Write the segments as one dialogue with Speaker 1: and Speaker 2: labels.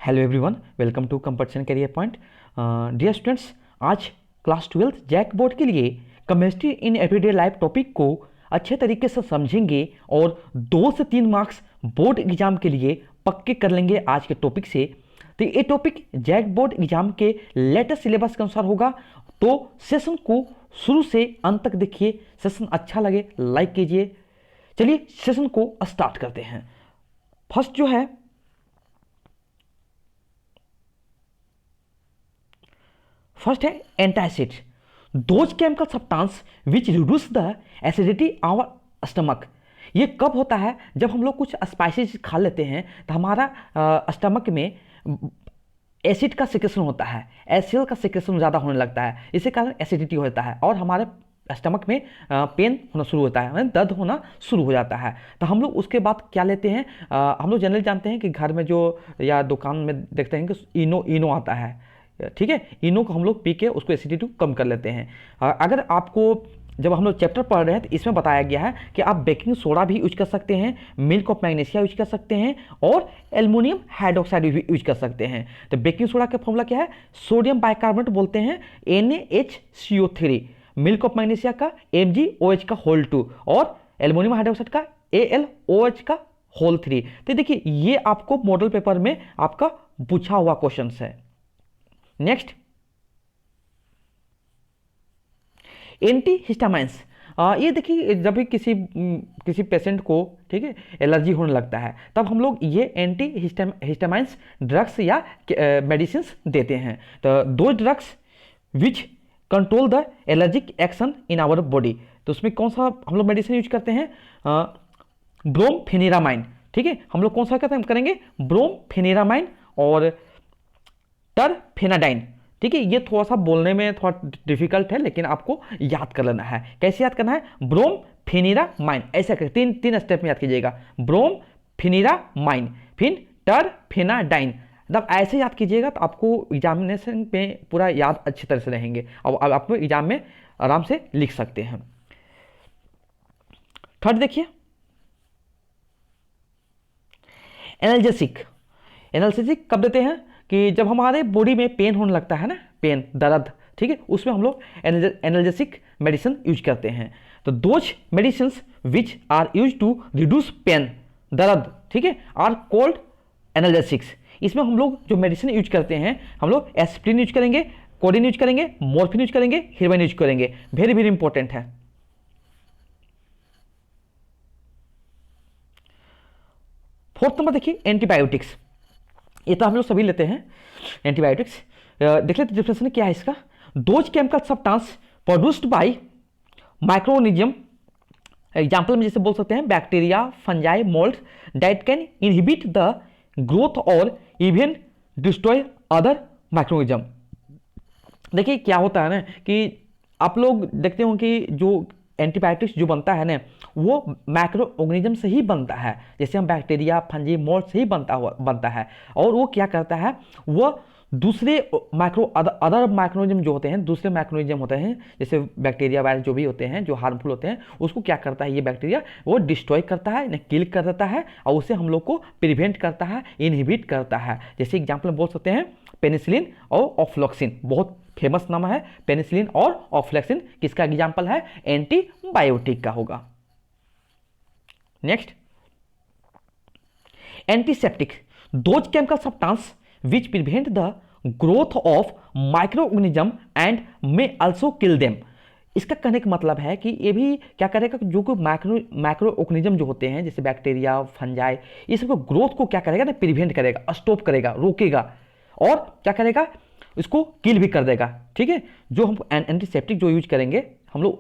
Speaker 1: Hello everyone, welcome to competition career point. Dear students, आज class 12 JAC board के लिए chemistry in everyday life topic को अच्छे तरीके से समझेंगे और 2 से 3 मार्क्स बोर्ड एग्जाम के लिए पक्के कर लेंगे आज के टॉपिक से। तो ये टॉपिक जैक बोर्ड एग्जाम के लेटेस्ट सिलेबस के अनुसार होगा, तो सेशन को शुरू से अंत तक देखिए। सेशन अच्छा लगे लाइक कीजिए। चलिए सेशन को स्टार्ट करते हैं। फर्स्ट जो है फर्स्ट है antacid, those chemical substance which reduce the acidity our stomach. ये कब होता है? जब हम लोग कुछ स्पाइसेस खा लेते हैं तो हमारा स्टमक में एसिड का सिक्रेशन होता है, एसिड का सिक्रेशन ज़्यादा होने लगता है, इसी कारण एसिडिटी होता है और हमारे स्टमक में पेन होना शुरू होता है, दर्द होना शुरू हो जाता है। तो हम लोग उसके बाद क्या लेते हैं? हम लोग जनरली जानते हैं कि घर में जो या दुकान में देखते हैं कि इनो आता है, ठीक है। इनो को हम लोग पी के उसको एसिडिटी कम कर लेते हैं। अगर आपको जब हम लोग चैप्टर पढ़ रहे हैं तो इसमें बताया गया है कि आप बेकिंग सोडा भी यूज कर सकते हैं, मिल्क ऑफ मैग्नीशिया यूज कर सकते हैं और एल्युमिनियम हाइड्रोक्साइड भी यूज कर सकते हैं। तो बेकिंग सोडा का फॉर्मूला क्या है? सोडियम बाइकार्बोनेट बोलते हैं NaHCO3, मिल्क ऑफ मैग्नीशिया का MgOH का होल 2 और एल्युमिनियम हाइड्रोक्साइड का AlOH का होल 3। तो देखिए ये आपको मॉडल पेपर में आपका पूछा हुआ क्वेश्चन है। Next, antihistamines. ये देखिए जब भी किसी पेशेंट को, ठीक है, एलर्जी होने लगता है तब हम लोग ये एंटी हिस्टामाइंस ड्रग्स या मेडिसिन देते हैं। तो those drugs which control the allergic action in our body, तो उसमें कौन सा हम लोग मेडिसिन यूज करते हैं? ब्रोमफेनिरामाइन, ठीक है। हम लोग कौन सा करेंगे? ब्रोमफेनिरामाइन और टरफेनाडाइन, ठीक है। ये थोड़ा सा बोलने में थोड़ा डिफिकल्ट है लेकिन आपको याद कर लेना है। कैसे याद करना है? ब्रोमफेनिरामाइन, ऐसा कर तीन स्टेप में याद कीजिएगा। ब्रोमफेनिरामाइन, फिर टरफेनाडाइन, जब ऐसे याद कीजिएगा तो आपको एग्जामिनेशन में पूरा याद अच्छी तरह से रहेंगे और आप एग्जाम में आराम से लिख सकते हैं। थर्ड देखिए, एनाल्जेसिक। एनाल्जेसिक कब देते हैं? कि जब हमारे बॉडी में पेन होने लगता है ना, पेन, दर्द, ठीक है, उसमें हम लोग एनाल्जेसिक मेडिसिन यूज करते हैं। तो those medicine which are use to reduce pain, दर्द, ठीक है, आर कोल्ड एनाल्जेसिक्स। इसमें हम लोग जो मेडिसिन यूज करते हैं, हम लोग एस्प्रिन यूज करेंगे, कोडिन यूज करेंगे, मॉर्फिन यूज करेंगे, हेरोइन यूज करेंगे। वेरी वेरी इंपॉर्टेंट है। फोर्थ नंबर देखिए, एंटीबायोटिक्स। ये तो हम लोग सभी लेते हैं एंटीबायोटिक्स। देख लेते डिफिनेशन क्या है इसका। Those chemical substance produced by microorganism, example में जैसे बोल सकते हैं bacteria, fungi, mould, that can inhibit the growth और इवन डिस्ट्रॉय अदर माइक्रोऑर्गेनिज्म। देखिए क्या होता है ना कि आप लोग देखते हो कि जो एंटीबायोटिक्स जो बनता है ना वो माइक्रो ऑर्गेनिज्म से ही बनता है। जैसे हम बैक्टीरिया, फंजी, मोल्ड से ही बनता है और वो क्या करता है, वो दूसरे अदर माइक्रोऑर्गेनिज्म जो होते हैं, दूसरे माइक्रोऑर्गेनिज्म होते हैं जैसे बैक्टीरिया, वायरस जो भी होते हैं जो हार्मफुल होते हैं, उसको क्या करता है ये बैक्टीरिया, वो डिस्ट्रॉय करता है, किल कर देता है और उससे हम लोग को प्रिवेंट करता है, इनहिबिट करता है। जैसे एग्जाम्पल में बोल सकते हैं पेनिसिलिन और ऑफ्लॉक्सिन, बहुत फेमस नाम है पेनिसिलिन और ऑफ्लॉक्सिन। किसका एग्जाम्पल है? एंटीबायोटिक का होगा। Next, antiseptic, those chemical substance which prevent the growth of microorganism and may also kill them. इसका कहने का मतलब है कि ये भी क्या करेगा, जो कोई माइक्रो ऑर्गेनिज्म जो होते हैं जैसे बैक्टीरिया, फंजाई, ये सबको ग्रोथ को क्या करेगा ना, प्रिवेंट करेगा, स्टॉप करेगा, रोकेगा और क्या करेगा, इसको किल भी कर देगा, ठीक है। जो हम एंटीसेप्टिक जो यूज करेंगे हम लोग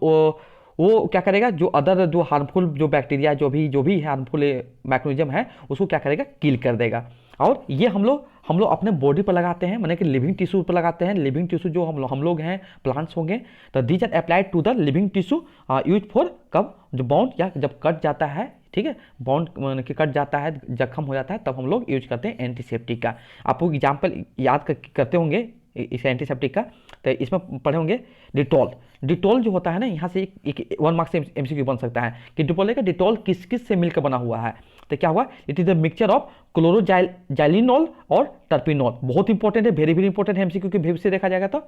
Speaker 1: वो क्या करेगा, जो अदर जो हार्मफुल जो बैक्टीरिया जो भी हार्मफुल मैक्रोनिज्म है उसको क्या करेगा, किल कर देगा। और ये हम लोग अपने बॉडी पर लगाते हैं, माने कि लिविंग टिश्यू पर लगाते हैं। लिविंग टिश्यू जो हम लोग हैं, प्लांट्स होंगे, तो these are applied to the living tissue use for कब, जो बाउंड या जब कट जाता है, ठीक है, बाउंड के कट जाता है, जख्म हो जाता है, तब हम लोग यूज करते हैं एंटीसेप्टिक का। आपको एग्जाम्पल याद करते होंगे इस एंटीसेप्टिक का, तो इसमें पढ़े होंगे डिटॉल। डिटॉल जो होता है ना, यहाँ से एक 1 मार्क्स से MCQ बन सकता है कि डिटॉल का डिटॉल किस किस से मिलकर बना हुआ है। तो क्या हुआ, it is the mixture of chloroxylenol और टर्पिनॉल। बहुत इंपॉर्टेंट है, वेरी वेरी इंपॉर्टेंट है एमसीक्यू के व्यू से देखा जाएगा तो।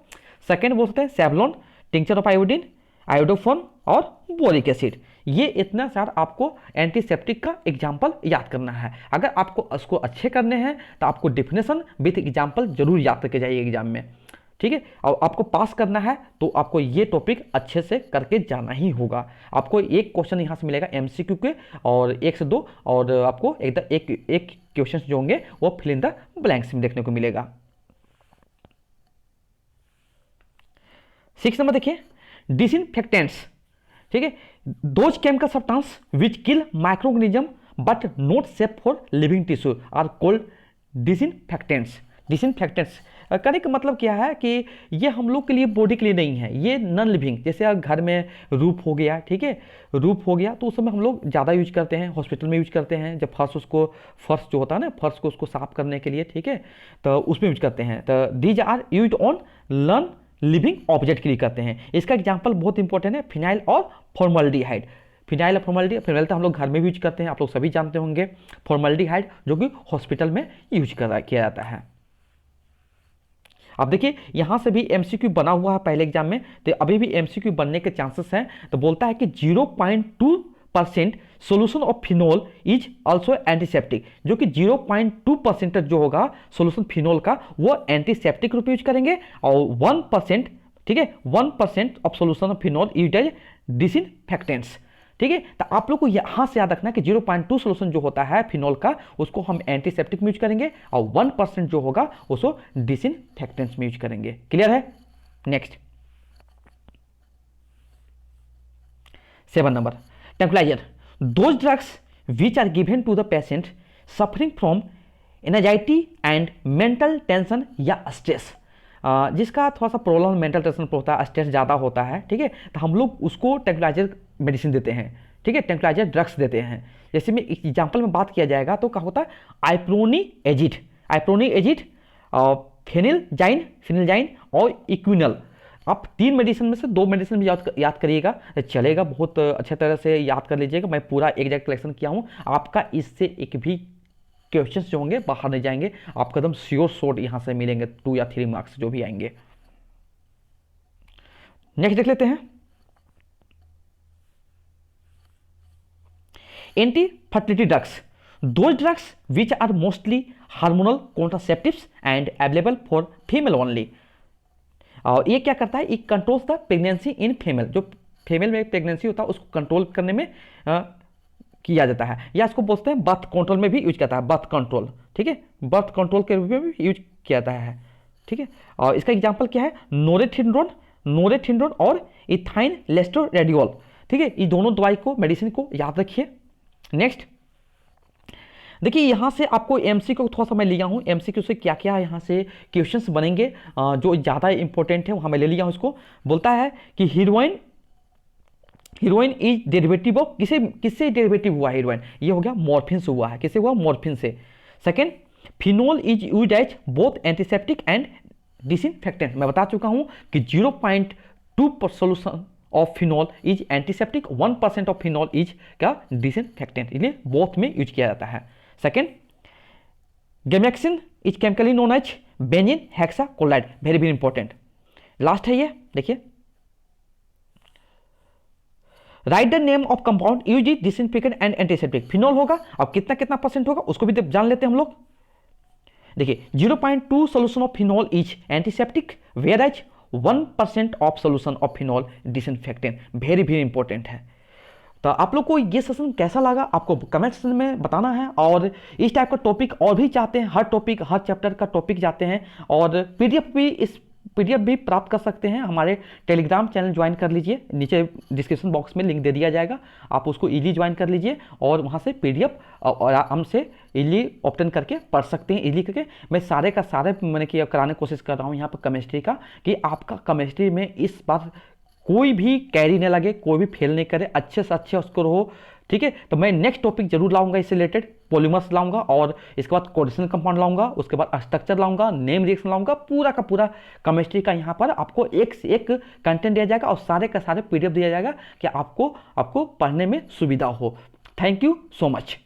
Speaker 1: सेकंड बोलते हैं Savlon, tincture of iodine, iodophor और बोरिक एसिड। ये इतना सारा आपको एंटीसेप्टिक का एग्जाम्पल याद करना है। अगर आपको उसको अच्छे करने हैं तो आपको डेफिनेशन विथ एग्जाम्पल जरूर याद करके जाइए एग्जाम में, ठीक है। और आपको पास करना है तो आपको ये टॉपिक अच्छे से करके जाना ही होगा। आपको एक क्वेश्चन यहाँ से मिलेगा एमसीक्यू के, और 1 से 2, और आपको एक क्वेश्चन जो होंगे वो फिल इन द ब्लैंक्स में देखने को मिलेगा। 6 नंबर देखिए, डिसइंफेक्टेंट्स, ठीक है, those chemical substance which kill microorganism but not safe for living tissue are called disinfectants. Disinfectants कहने का मतलब क्या है कि ये हम लोग के लिए, बॉडी के लिए नहीं है, ये नॉन लिविंग। जैसे अगर घर में रूफ हो गया, ठीक है, रूफ हो गया तो उस समय हम लोग ज़्यादा यूज करते हैं, हॉस्पिटल में यूज करते हैं, जब फर्श जो होता है ना, फर्श को उसको साफ करने के लिए, ठीक है, तो उसमें यूज करते हैं। तो these are use on non living object के लिए करते हैं। इसका एग्जाम्पल बहुत इंपॉर्टेंट है, फिनाइल और फॉर्मल्डिहाइड। फिनाइल और फिनाइल तो हम लोग घर में भी यूज करते हैं, आप लोग सभी जानते होंगे। फॉर्मल्डिहाइड जो कि हॉस्पिटल में यूज किया जाता है। अब देखिए यहां से भी एमसीक्यू बना हुआ है पहले एग्जाम में, तो अभी भी एमसीक्यू बनने के चांसेस हैं। तो बोलता है कि 0.2% solution of phenol is also antiseptic, जो कि 0.2% जो होगा सोल्यूशन फिनोल का वो एंटीसेप्टिक रूप यूज करेंगे, और 1%, ठीक है, 1% of solution of phenol use as disinfectants, ठीक है। तो आप लोग को यहां से याद रखना है कि 0.2 सोल्यूशन जो होता है फिनोल का उसको हम एंटीसेप्टिक में यूज करेंगे, और 1% जो होगा उसको डिसइंफेक्टेंट्स में यूज करेंगे। क्लियर है? Next 7 number, tranquilizer, those drugs which are given to the patient suffering from anxiety and mental tension या स्ट्रेस, जिसका थोड़ा सा प्रॉब्लम मेंटल टेंशन पर होता है, स्ट्रेस ज़्यादा होता है, ठीक है, तो हम लोग उसको ट्रैंक्विलाइजर मेडिसिन देते हैं, ठीक है, ट्रैंक्विलाइजर ड्रग्स देते हैं। जैसे में एग्जाम्पल में बात किया जाएगा तो क्या होता है, आइप्रोनिएजिड, फिनिलजाइन और इक्विनल। आप 3 मेडिसिन में से 2 मेडिसिन भी याद करिएगा तो चलेगा, बहुत अच्छे तरह से याद कर लीजिएगा। मैं पूरा एग्जैक्ट कलेक्शन किया हूँ, आपका इससे एक भी क्वेश्चंस जो होंगे बाहर नहीं जाएंगे, आपको एकदम श्योर शॉट यहां से मिलेंगे, 2 या 3 मार्क्स जो भी आएंगे। नेक्स्ट देख लेते हैं, anti fertility drugs, those drugs which are mostly hormonal contraceptives and available for female only. और ये क्या करता है, ये controls the pregnancy in female, जो फीमेल में प्रेगनेंसी होता है उसको कंट्रोल करने में किया जाता है, या इसको बोलते हैं बर्थ कंट्रोल में भी यूज करता है, बर्थ कंट्रोल, ठीक है, बर्थ कंट्रोल के रूप में भी यूज किया जाता है, ठीक है। और इसका एग्जांपल क्या है, नोरेथिंड्रोन और इथाइन लेस्टोरेडियोल, ठीक है, ये दोनों दवाई को, मेडिसिन को याद रखिए। नेक्स्ट देखिए यहां से आपको एमसीक्यू थोड़ा सा मैं लिया हूं, एमसीक्यू से क्या क्या यहाँ से क्वेश्चंस बनेंगे जो ज़्यादा इंपॉर्टेंट है वहां मैं ले लिया हूं। इसको बोलता है कि हीरोइन इज डेरिवेटिव ऑफ, किससे डेरिवेटिव हुआ हीरोइन, ये हो गया मॉर्फिन से हुआ है, किससे हुआ, मॉर्फिन से। Second, phenol is used as both antiseptic and disinfectant, मैं बता चुका हूं कि 0.2 solution of phenol is antiseptic, 1% of phenol is का डिसइंफेक्टेंट, इसलिए बोथ में यूज किया जाता है। Second, gammexane is chemically known as benzene hexachloride, very very important. Last है ये देखिए, right the name of compound use is disinfectant and antiseptic, phenol होगा, अब कितना कितना परसेंट होगा उसको भी जान लेते हैं हम लोग। देखिए 0.2 solution of phenol is antiseptic, whereas 1% of solution of phenol disinfectant, very very important है। तो आप लोग को ये सेशन कैसा लगा आपको कमेंट सेक्शन में बताना है, और इस टाइप का टॉपिक और भी चाहते हैं, हर टॉपिक हर चैप्टर का टॉपिक चाहते हैं, और पीडीएफ भी प्राप्त कर सकते हैं, हमारे टेलीग्राम चैनल ज्वाइन कर लीजिए, नीचे डिस्क्रिप्शन बॉक्स में लिंक दे दिया जाएगा, आप उसको इजीली ज्वाइन कर लीजिए और वहाँ से पीडीएफ और हमसे इजीली ऑप्टेन करके पढ़ सकते हैं। इजीली करके मैं सारे का सारे मैंने कि कराने की कोशिश कर रहा हूँ यहाँ पर केमिस्ट्री का, कि आपका केमिस्ट्री में इस बार कोई भी कैरी नहीं लगे, कोई भी फेल नहीं करे, अच्छे से अच्छे उसको रहो, ठीक है। तो मैं नेक्स्ट टॉपिक जरूर लाऊंगा इससे रिलेटेड, पॉलीमर्स लाऊंगा, और इसके बाद कोऑर्डिनेशन कंपाउंड लाऊंगा, उसके बाद स्ट्रक्चर लाऊंगा, नेम रिएक्शन लाऊंगा, पूरा का पूरा केमिस्ट्री का यहाँ पर आपको एक से एक कंटेंट दिया जाएगा और सारे का सारे पीडीएफ दिया जाएगा कि आपको पढ़ने में सुविधा हो। Thank you so much.